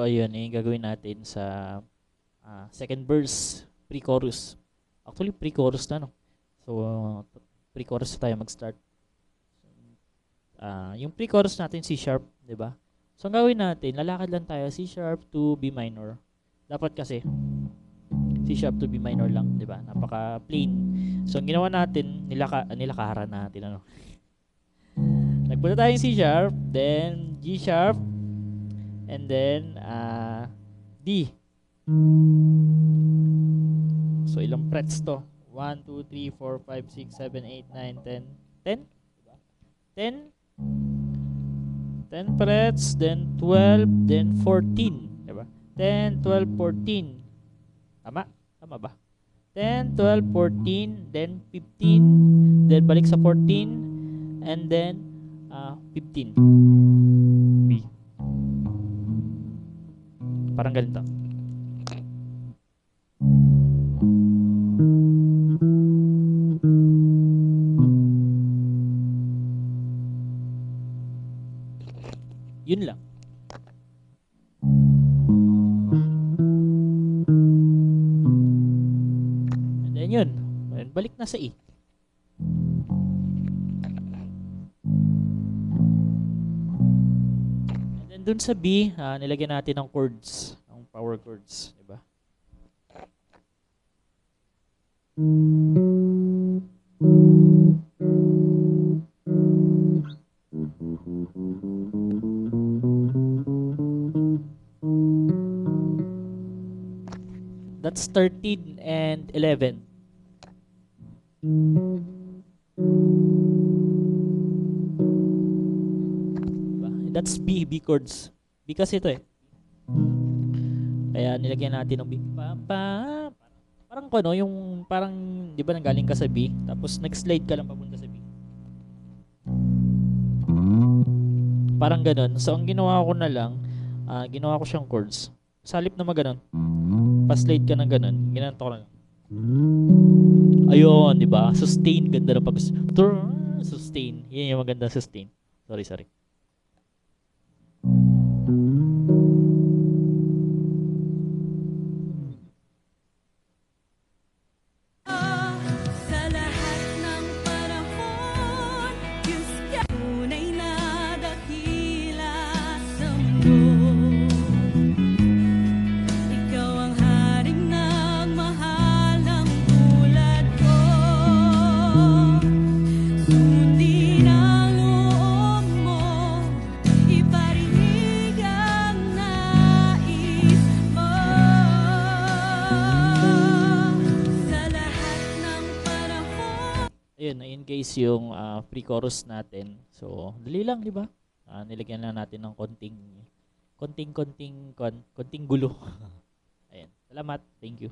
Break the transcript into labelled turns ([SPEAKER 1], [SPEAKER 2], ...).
[SPEAKER 1] So, ayun, yung gagawin natin sa second verse, pre-chorus. Actually, pre-chorus na, no? So, pre-chorus tayo mag-start. Yung pre-chorus natin, C sharp, di ba? So, ang gawin natin, lalakad lang tayo, C sharp to B minor. Dapat kasi, C sharp to B minor lang, di ba? Napaka plain. So, ang ginawa natin, nilakaran natin, ano? Nagpunta tayo C sharp, then G sharp, and then D. So, ilang frets to? 1, 2, 3, 4, 5, 6, 7, 8, 9, 10. 10? 10? 10 frets, then 12, then 14. Diba? 10, 12, 14. Tama? Tama ba? 10, 12, 14, then 15, then balik sa 14, and then 15. B. Parang ganito. Yun lang. And then yun. Balik na sa E. And then dun sa B, nilagyan natin ng chords. Ng power chords. Diba? That's 13 and 11. Diba? That's B, B chords. B kasi ito eh. Kaya nilagyan natin ng B. Parang ano, yung parang, di ba nanggaling ka sa B, tapos nag-slide ka lang papunta sa B. Parang ganun. So, ang ginawa ko na lang, ginawa ko siyang chords. Sa halip na maganon, pa-slide ka ng ganun, ginanto ko na lang. Ayun, di ba? Sustain, ganda na pag sustain. Yan yung maganda sustain. Sorry, sorry. In case yung pre-chorus natin. So, dali lang, di ba? Nilagyan lang natin ng konting gulo. Ayan. Salamat. Thank you.